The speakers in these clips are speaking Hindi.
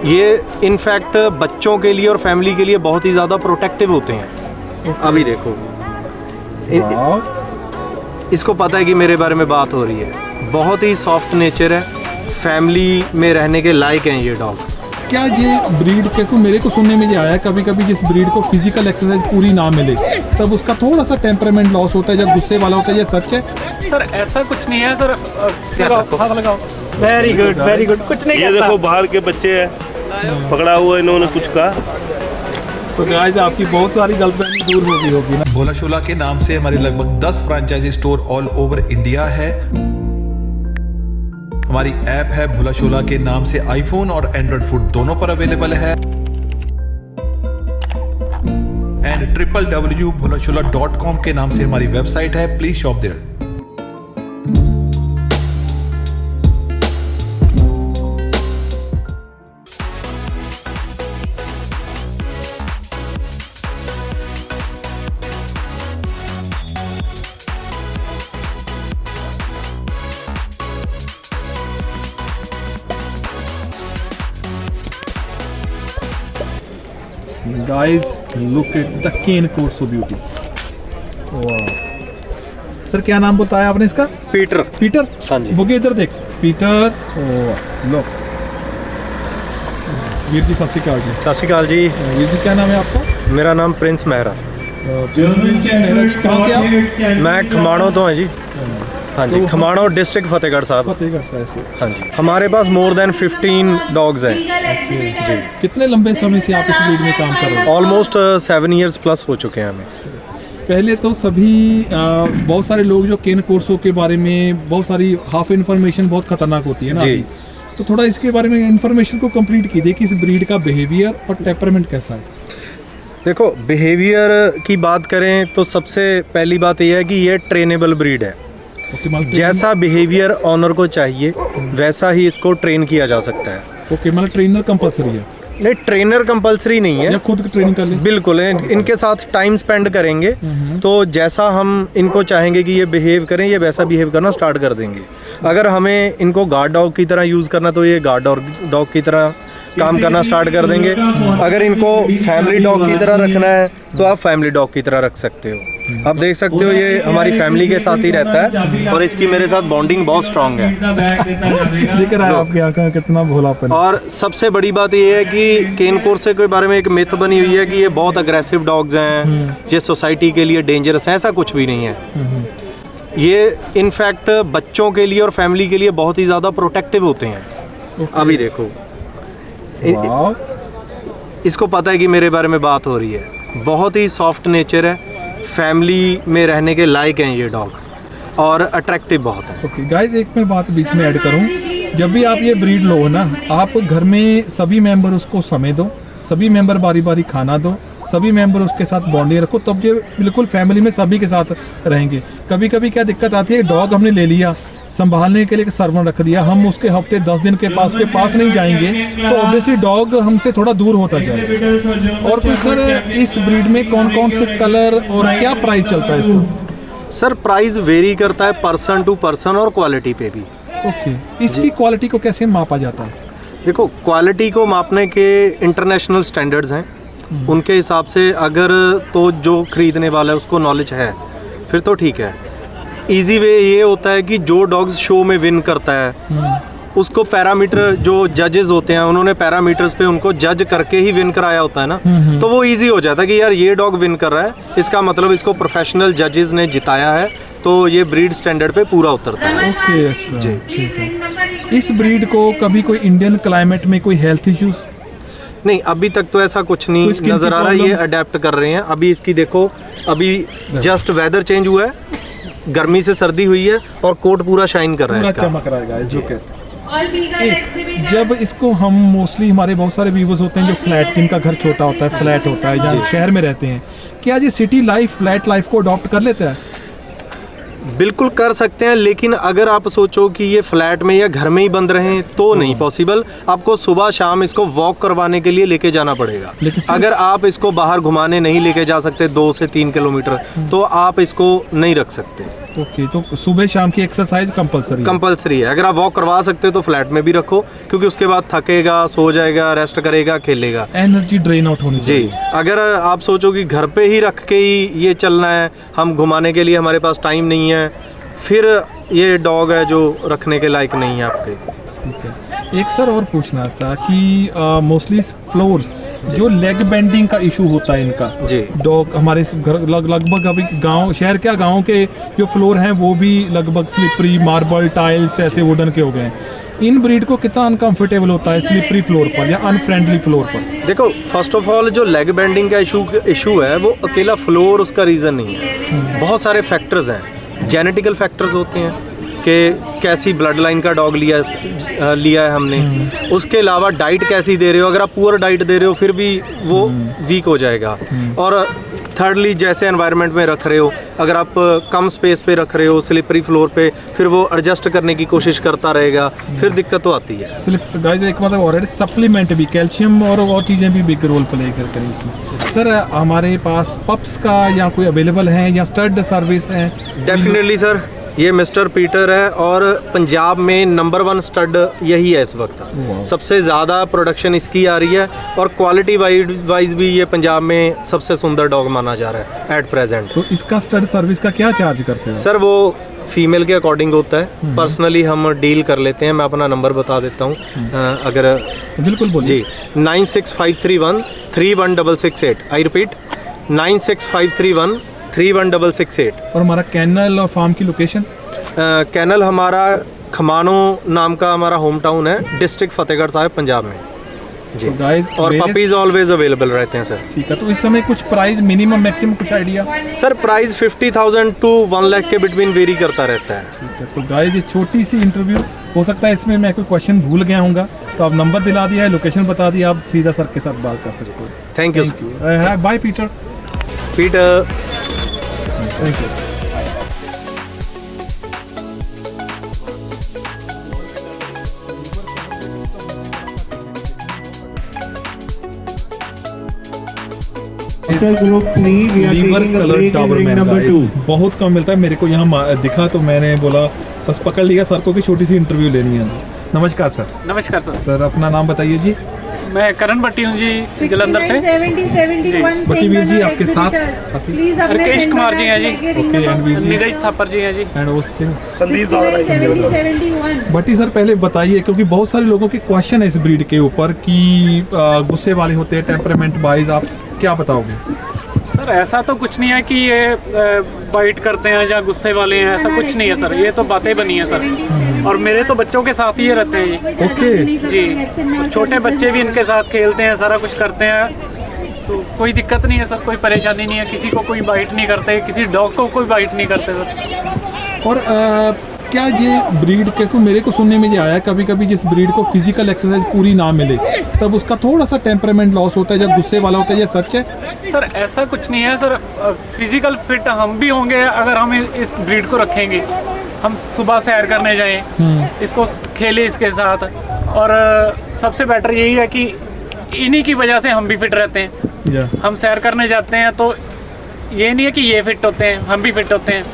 ये इनफैक्ट बच्चों के लिए और फैमिली के लिए बहुत ही ज़्यादा प्रोटेक्टिव होते हैं। अभी देखो इसको पता है कि मेरे बारे में बात हो रही है, बहुत ही सॉफ्ट नेचर है, फैमिली में रहने के लायक हैं ये डॉग। क्या ये ब्रीड के मेरे को सुनने में ये आया है कभी कभी जिस ब्रीड को फिजिकल एक्सरसाइज पूरी ना मिले तब उसका थोड़ा सा टेम्परामेंट लॉस होता है, जब गुस्से वाला होता है, ये सच है? सर ऐसा कुछ नहीं है सर, हाथ लगाओ। वेरी गुड, कुछ नहीं। ये देखो बाहर के बच्चे हैं, पकड़ा हुआ इन्होंने कुछ कहा। तो गाइस आपकी बहुत सारी गलतफहमी दूर हो गई होगी ना। भोला शोला के नाम से हमारे लगभग 10 franchisee store all over India है। हमारी ऐप है भोला शोला के नाम से, आईफोन और एंड्रॉइड फूड दोनों पर अवेलेबल है। एंड www.bholashola.com के नाम से हमारी वेबसाइट है, please shop there. Guys, look at the cane Corso beauty. वाह सर, क्या नाम बताया आपने इसका? पीटर। पीटर? हाँ जी। बुके इधर देख, पीटर। लो वीर जी, सत श्री अकाल जी। सत श्री अकाल जी। वीर जी क्या नाम है आपका? मेरा नाम प्रिंस मेहरा। प्रिंस वीर जी मेहरा जी, कहाँ से आप? मैं खमाणों तो हैं जी। हाँ जी, खमाणों डिस्ट्रिक्ट फतेहगढ़ साहब। फतेहगढ़ साहब से। हाँ जी, हमारे पास मोर देन 15 डॉग्स हैं जी। कितने लंबे समय से आप इस ब्रीड में काम कर रहे हो? ऑलमोस्ट 7 years प्लस हो चुके हैं हमें। पहले तो सभी बहुत सारे लोग जो केन कोर्सो के बारे में बहुत सारी हाफ इन्फॉर्मेशन बहुत खतरनाक होती है ना जी। अभी, तो थोड़ा इसके बारे में इन्फॉर्मेशन को कंप्लीट कीजिए कि इस ब्रीड का बिहेवियर और टेम्परामेंट कैसा है। देखो, बिहेवियर की बात करें तो सबसे पहली बात यह है कि ये ट्रेनेबल ब्रीड है। जैसा बिहेवियर ऑनर को चाहिए वैसा ही इसको ट्रेन किया जा सकता है। ओके, मतलब ट्रेनर कंपलसरी है? नहीं, ट्रेनर कंपलसरी नहीं है, या खुद ट्रेनिंग कर लें? बिल्कुल, इनके साथ टाइम स्पेंड करेंगे तो जैसा हम इनको चाहेंगे कि ये बिहेव करें, ये वैसा बिहेव करना स्टार्ट कर देंगे। अगर हमें इनको गार्ड डॉग की तरह यूज़ करना तो ये गार्ड डॉग की तरह काम करना स्टार्ट कर देंगे। अगर इनको फैमिली डॉग की तरह रखना है तो आप फैमिली डॉग की तरह रख सकते हो। आप देख सकते हो ये हमारी फैमिली के साथ ही रहता है और इसकी मेरे साथ बॉन्डिंग बहुत स्ट्रांग है। दिख रहा है आपकी आंखों में कितना भोलापन। और सबसे बड़ी बात ये है कि केन कोर्सो के बारे में एक मिथ बनी हुई है कि ये बहुत अग्रेसिव डॉग्स हैं, ये सोसाइटी के लिए डेंजरस हैं। ऐसा कुछ भी नहीं है। ये इनफैक्ट बच्चों के लिए और फैमिली के लिए बहुत ही ज़्यादा प्रोटेक्टिव होते हैं। अभी देखो इसको पता है कि मेरे बारे में बात हो रही है, बहुत ही सॉफ्ट नेचर है, फैमिली में रहने के लायक हैं ये डॉग और अट्रैक्टिव बहुत है। ओके गाइस, एक मैं बात बीच में ऐड करूं, जब भी आप ये ब्रीड लो ना, आप घर में सभी मेंबर उसको समय दो, सभी मेंबर बारी बारी खाना दो, सभी मेंबर उसके साथ बॉन्डिंग रखो, तब ये बिल्कुल फैमिली में सभी के साथ रहेंगे। कभी कभी क्या दिक्कत आती है, डॉग हमने ले लिया, संभालने के लिए एक सर्वेंट रख दिया, हम उसके हफ्ते 10 दिन के पास उसके पास नहीं जाएंगे तो ऑब्वियसली डॉग हमसे थोड़ा दूर होता जाएगा। और फिर सर, इस ब्रीड में कौन कौन से कलर और क्या प्राइस चलता है इसको? सर, प्राइस वेरी करता है पर्सन टू पर्सन और क्वालिटी पे भी। ओके, इसकी क्वालिटी को कैसे मापा जाता है? देखो, क्वालिटी को मापने के इंटरनेशनल स्टैंडर्ड्स हैं, उनके हिसाब से अगर तो जो खरीदने वाला है उसको नॉलेज है फिर तो ठीक है। इजी वे ये होता है कि जो डॉग्स शो में विन करता है उसको पैरामीटर, जो जजेस होते हैं उन्होंने पैरामीटर्स पे उनको जज करके ही विन कराया होता है ना, तो वो इजी हो जाता है कि यार ये डॉग विन कर रहा है, इसका मतलब इसको प्रोफेशनल जजेस ने जिताया है, तो ये ब्रीड स्टैंडर्ड पे पूरा उतरता है। ओके जी, ठीक है। इस ब्रीड को कभी कोई इंडियन क्लाइमेट में कोई हेल्थ इश्यूज? नहीं, अभी तक तो ऐसा कुछ नहीं नजर आ रहा है। ये अडेप्ट कर रहे हैं। अभी इसकी देखो, अभी जस्ट वेदर चेंज हुआ है, गर्मी से सर्दी हुई है और कोट पूरा शाइन कर रहा है, चमक रहा है गाइस। जब इसको हम मोस्टली, हमारे बहुत सारे व्यूवर्स होते हैं जो फ्लैट, जिनका घर छोटा होता है, फ्लैट होता है, जहाँ शहर में रहते हैं, क्या ये सिटी लाइफ, फ्लैट लाइफ को अडॉप्ट कर लेता है? बिल्कुल कर सकते हैं, लेकिन अगर आप सोचो कि ये फ्लैट में या घर में ही बंद रहें तो नहीं पॉसिबल। आपको सुबह शाम इसको वॉक करवाने के लिए लेके जाना पड़ेगा। अगर आप इसको बाहर घुमाने नहीं लेके जा सकते 2 से 3 किलोमीटर तो आप इसको नहीं रख सकते। ओके, तो सुबह शाम की एक्सरसाइज कंपलसरी? कंपलसरी है। अगर आप वॉक करवा सकते हो तो फ्लैट में भी रखो, क्योंकि उसके बाद थकेगा, सो जाएगा, रेस्ट करेगा, खेलेगा, एनर्जी ड्रेन आउट होनी जी। चाहिए। अगर आप सोचो कि घर पे ही रख के ही ये चलना है, हम घुमाने के लिए हमारे पास टाइम नहीं है, फिर ये डॉग है जो रखने के लायक नहीं है आपके। ठीक है। एक सर और पूछना था कि मोस्टली फ्लोर्स जो लेग बेंडिंग का इशू होता है इनका, जी। डॉग हमारे घर लगभग अभी गांव, शहर क्या गांव के जो फ्लोर हैं वो भी लगभग स्लिपरी, मार्बल, टाइल्स ऐसे वुडन के हो गए हैं। इन ब्रीड को कितना अनकंफर्टेबल होता है स्लिपरी फ्लोर पर या अनफ्रेंडली फ्लोर पर? देखो, फर्स्ट ऑफ ऑल जो लेग बेंडिंग का इशू है वो अकेला फ्लोर उसका रीज़न नहीं है। बहुत सारे फैक्टर्स हैं, जेनेटिकल फैक्टर्स होते हैं कि कैसी ब्लड लाइन का डॉग लिया है हमने, उसके अलावा डाइट कैसी दे रहे हो। अगर आप पुअर डाइट दे रहे हो फिर भी वो वीक हो जाएगा। और थर्डली जैसे एनवायरनमेंट में रख रहे हो, अगर आप कम स्पेस पे रख रहे हो, स्लिपरी फ्लोर पे, फिर वो एडजस्ट करने की कोशिश करता रहेगा, फिर दिक्कत तो आती है। स्लिप गाइस एक मतलब ऑलरेडी सप्लीमेंट भी, कैल्शियम और चीज़ें भी बिग रोल प्ले करते हैं इसमें। सर हमारे पास पप्स का या कोई अवेलेबल है या स्टड सर्विस है? डेफिनेटली सर, ये मिस्टर पीटर है और पंजाब में नंबर 1 स्टड यही है इस वक्त। सबसे ज़्यादा प्रोडक्शन इसकी आ रही है और क्वालिटी वाइज भी ये पंजाब में सबसे सुंदर डॉग माना जा रहा है एट प्रेजेंट। तो इसका स्टड सर्विस का क्या चार्ज करते हैं सर? वो फीमेल के अकॉर्डिंग होता है, पर्सनली हम डील कर लेते हैं। मैं अपना नंबर बता देता हूँ, अगर बिल्कुल बोलिए जी, 96531 31668। I repeat 96531 31668। और हमारा कैनल और फार्म की लोकेशन? कैनल हमारा खमानो नाम का हमारा होम टाउन है, डिस्ट्रिक्ट फतेहगढ़ साहिब, पंजाब में जी। तो गाइस और पपीज ऑलवेज अवेलेबल रहते हैं सर। ठीक है। तो इस समय कुछ प्राइस मिनिमम मैक्सिमम कुछ idea? Sir price 50,000 to 1 lakh के बिटवीन वेरी करता रहता है। ठीक है। तो गाइस ये छोटी सी इंटरव्यू, हो सकता है इसमें मैं कोई क्वेश्चन भूल गया हूँगा, तो आप नंबर दिला दिया है, लोकेशन बता दिया, आप सीधा सर के साथ बात कर सकते हो। Thank you bye Peter. Peter. Thank you. Liver colour Doberman guys बहुत कम मिलता है मेरे को यहाँ दिखा, तो मैंने बोला बस पकड़ लिया सर को कि छोटी सी इंटरव्यू लेनी है। नमस्कार सर। नमस्कार सर। सर अपना नाम बताइए जी। मैं करण भट्टी हूँ जी, जलंधर से। भट्टी वीर जी आपके साथ? राकेश कुमार जी हैं जी। ओके। एंड वीर जी? नीरज थापर जी हैं जी। एंड वो सिंह? संदीप दादा। भट्टी सर पहले बताइए, क्योंकि बहुत सारे लोगों के क्वेश्चन है इस ब्रीड के ऊपर कि गुस्से वाले होते हैं, टेम्परामेंट वाइज, आप क्या बताओगे? सर ऐसा तो कुछ नहीं है कि ये बाइट करते हैं या गुस्से वाले हैं, ऐसा कुछ नहीं है सर। ये तो बातें बनी है सर, और मेरे तो बच्चों के साथ ही ये रहते हैं ये। ओके जी, छोटे बच्चे भी इनके साथ खेलते हैं, सारा कुछ करते हैं, तो कोई दिक्कत नहीं है सर, कोई परेशानी नहीं है। किसी को कोई बाइट नहीं करते, किसी डॉग को कोई बाइट नहीं करते सर। और क्या ये ब्रीड के को मेरे को सुनने में ये आया कभी कभी जिस ब्रीड को फिजिकल एक्सरसाइज पूरी ना मिले तब उसका थोड़ा सा टेम्परामेंट लॉस होता है, जब गुस्से वाला होता है, ये सच है? सर ऐसा कुछ नहीं है सर, फिजिकल फिट हम भी होंगे अगर हम इस ब्रीड को रखेंगे। हम सुबह सैर करने जाएं, इसको खेलें इसके साथ, और सबसे बेटर यही है कि इन्हीं की वजह से हम भी फिट रहते हैं। हम सैर करने जाते हैं तो ये नहीं है कि ये फिट होते हैं, हम भी फिट होते हैं।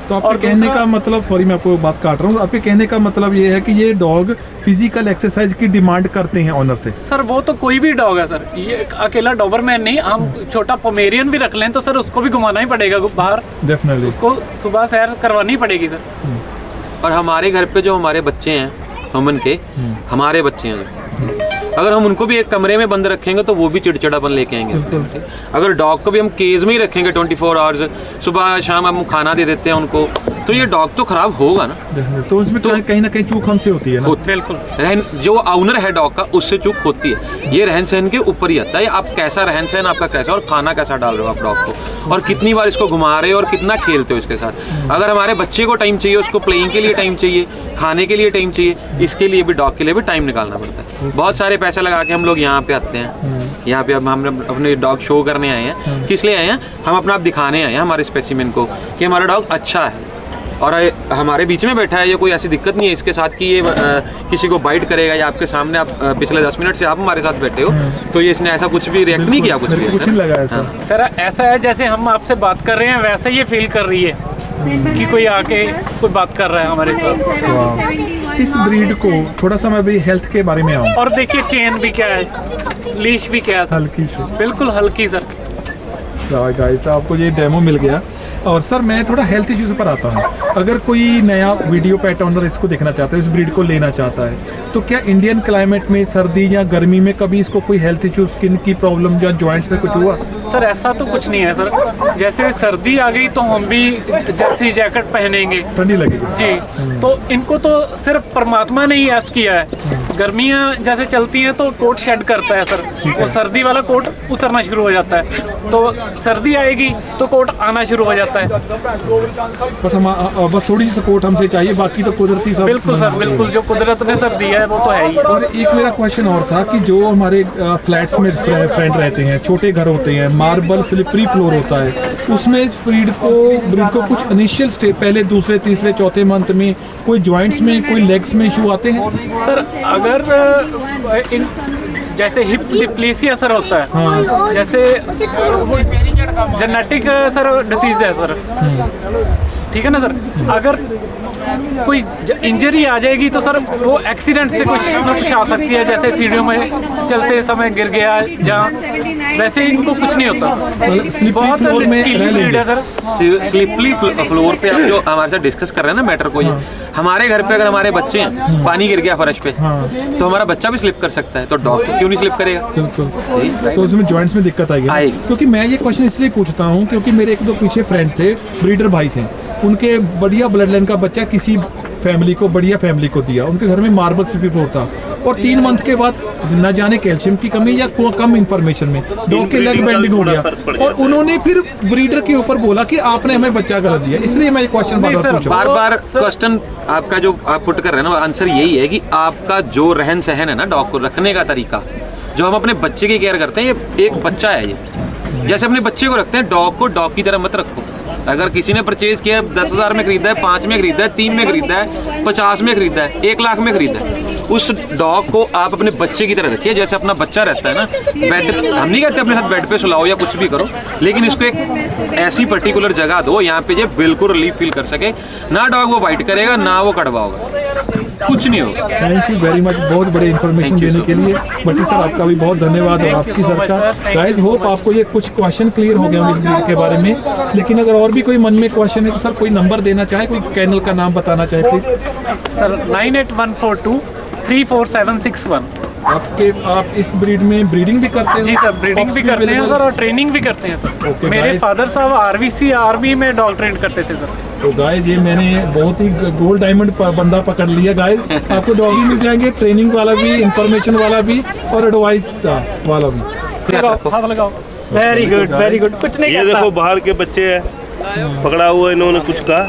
तो आपके कहने का मतलब, सॉरी मैं आपको बात काट रहा हूँ, आपके कहने का मतलब ये है कि ये डॉग फिजिकल एक्सरसाइज की डिमांड करते हैं ऑनर से? सर वो तो कोई भी डॉग है सर, ये अकेला डॉबरमैन नहीं, हम छोटा पोमेरियन भी रख लें तो सर उसको भी घुमाना ही पड़ेगा बाहर, डेफिनेटली उसको सुबह सैर करवानी पड़ेगी सर। और हमारे घर पे जो हमारे बच्चे हैं, हमन के हमारे बच्चे हैं, अगर हम उनको भी एक कमरे में बंद रखेंगे तो वो भी चिड़चिड़ापन लेके आएंगे। अगर डॉग को भी हम केज में ही रखेंगे 24 आवर्स, सुबह शाम हम खाना दे देते हैं उनको, तो ये डॉग तो खराब होगा ना। तो उसमें कहीं ना कहीं चूक हमसे होती है ना? बिल्कुल। जो ऑनर है डॉग का, उससे चूक होती है। ये रहन सहन के ऊपर ही आता है, आप कैसा रहन सहन आपका कैसा, और खाना कैसा डाल रहे हो आप डॉग को, और कितनी बार इसको घुमा रहे हो और कितना खेलते हो इसके साथ। अगर हमारे बच्चे को टाइम चाहिए, उसको प्लेइंग के लिए टाइम चाहिए, खाने के लिए टाइम चाहिए, इसके लिए भी डॉग के लिए भी टाइम निकालना पड़ता है। बहुत सारे पैसे लगा के हम लोग यहाँ पे आते हैं, यहाँ पे हम अपने डॉग शो करने आए हैं। किस लिए आए हैं? हम अपना आप दिखाने आए हैं हमारे स्पेसिमेन को कि हमारा डॉग अच्छा है और हमारे बीच में बैठा है। ये कोई ऐसी दिक्कत नहीं है इसके साथ कि ये किसी को बाइट करेगा, या आपके सामने आप पिछले 10 मिनट से आप हमारे साथ बैठे हो तो ये इसने ऐसा कुछ भी रिएक्ट नहीं किया, कुछ भी कुछ नहीं लगा ऐसा। सर ऐसा है जैसे हम आपसे बात कर रहे हैं वैसे ये फील कर रही है। कि कोई आके कोई बात कर रहा है हमारे साथ। इस ब्रीड को थोड़ा सा मैं अभी हेल्थ के बारे में आऊँ। और देखिए चेन भी क्या है, लीश भी क्या है सर, हल्की सी। बिल्कुल हल्की सर। गाइस तो आपको ये डेमो मिल गया। और सर मैं थोड़ा हेल्थ इश्यूज पर आता हूँ। अगर कोई नया वीडियो पेट ओनर इसको देखना चाहता है, इस ब्रीड को लेना चाहता है, तो क्या इंडियन क्लाइमेट में सर्दी या गर्मी में कभी इसको कोई हेल्थ इश्यू, स्किन की प्रॉब्लम या जॉइंट्स में कुछ हुआ? सर ऐसा तो कुछ नहीं है सर, जैसे सर्दी आ गई तो हम भी जर्सी जैकेट पहनेंगे, ठंडी लगेगी जी। तो इनको तो सिर्फ परमात्मा ने ही ऐसा किया है। गर्मियाँ जैसे चलती हैं तो कोट शेड करता है सर, वो सर्दी वाला कोट उतरना शुरू हो जाता है, तो सर्दी आएगी तो कोट आना शुरू हो जाता है। बस हम बस थोड़ी सी सपोर्ट हमसे चाहिए, बाकी तो कुदरती सब। बिल्कुल सर, बिल्कुल जो कुदरत ने सर दिया है वो तो है ही। और एक मेरा क्वेश्चन और था कि जो हमारे फ्लैट्स में फ्रेंड रहते हैं, छोटे घर होते हैं, मार्बल स्लिपरी फ्लोर होता है, उसमें इस ब्रीड को कुछ इनिशियल स्टेज, पहले दूसरे तीसरे चौथे मंथ में कोई जॉइंट्स में, कोई लेग्स में इशू आते हैं? सर अगर जैसे हिप डिप्लेसिया सर होता है, हाँ। जैसे जेनेटिक सर डिसीज है सर, ठीक है ना सर। अगर कोई इंजरी आ जाएगी तो सर वो एक्सीडेंट से कुछ ना कुछ आ सकती है, जैसे सीढ़ियों में चलते समय गिर गया जहाँ, वैसे इनको कुछ नहीं होता। बहुत ब्रीड है सर। स्लिपली फ्लोर पे आप जो हमारे साथ डिस्कस कर रहे हैं ना मैटर को, ये हमारे घर पे अगर हमारे बच्चे हैं, पानी गिर गया फर्श पे, तो हमारा बच्चा भी स्लिप कर सकता है, तो डॉग क्यों नहीं स्लिप करेगा? बिल्कुल। तो उसमें जॉइंट्स में दिक्कत आएगी। क्योंकि मैं ये क्वेश्चन इसलिए पूछता हूँ क्योंकि मेरे एक दो पीछे फ्रेंड थे, ब्रीडर भाई थे, उनके बढ़िया ब्लड लाइन का बच्चा किसी फैमिली को, बढ़िया फैमिली को दिया, उनके घर में मार्बल स्लिपरी फ्लोर था, और 3 मंथ के बाद न जाने कैल्शियम की कमी या कम इंफॉर्मेशन में डॉग के लेग बेंडिंग हो गया, और उन्होंने फिर ब्रीडर के ऊपर बोला कि आपने हमें बच्चा गलत दिया। इसलिए मैं ये क्वेश्चन बार बार पूछ रहा हूँ। बार बार क्वेश्चन आपका जो आप पुट कर रहे हैं ना, आंसर यही है कि आपका जो रहन सहन है ना, डॉग को रखने का तरीका, जो हम अपने बच्चे की केयर करते हैं, ये एक बच्चा है, ये जैसे अपने बच्चे को रखते हैं, डॉग को डॉग की तरह मत रखो। अगर किसी ने परचेज किया, 10,000 में खरीदा है, 5 में खरीदा है, 3 में खरीदा है, 50 में खरीदा है, 1 लाख में खरीदा है, उस डॉग को आप अपने बच्चे की तरह रखिए, जैसे अपना बच्चा रहता है ना। बेड, हम नहीं कहते अपने साथ बेड पे सुलाओ या कुछ भी करो, लेकिन इसको एक ऐसी पर्टिकुलर जगह दो यहाँ पे जो बिल्कुल रिलीफ फील कर सके। ना डॉग वो बाइट करेगा, ना वो कड़वा होगा, कुछ नहीं होगा। थैंक यू वेरी मच, बहुत बड़े इन्फॉर्मेशन देने के लिए बट्टी सर, आपका भी बहुत धन्यवाद, और आपकी सर का। गाइस होप आपको ये कुछ क्वेश्चन क्लियर हो गए होंगे इस ब्रीड के बारे में, लेकिन अगर और भी कोई मन में क्वेश्चन है तो सर कोई नंबर देना चाहे, कोई चैनल का नाम बताना चाहे प्लीज सर। 9814234761। आप इस ब्रीड में ब्रीडिंग भी करते हैं? जी सर, ब्रीडिंग भी करते हैं सर, और ट्रेनिंग भी करते हैं सर। मेरे फादर साहब RVC आर्मी में डॉग ट्रेन करते थे सर। तो गाइस ये मैंने बहुत ही गोल्ड डायमंड बंदा पकड़ लिया गाइस। आपको डॉग भी मिल जाएंगे, ट्रेनिंग वाला भी, इंफॉर्मेशन वाला भी, और एडवाइस वाला भी। हाथ लगाओ। Very good, very good. कुछ नहीं ये देखो बाहर के बच्चे हैं, पकड़ा हुआ इन्होंने कुछ कहा।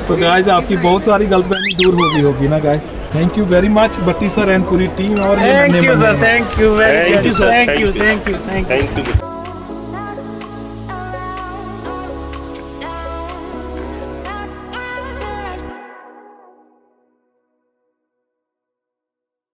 तो गाइस आपकी बहुत सारी गलतफहमी दूर हो गई होगी ना guys. Thank you very much Bhatti sir and पूरी टीम। और thank you sir, thank you very much, thank you, thank you, thank you.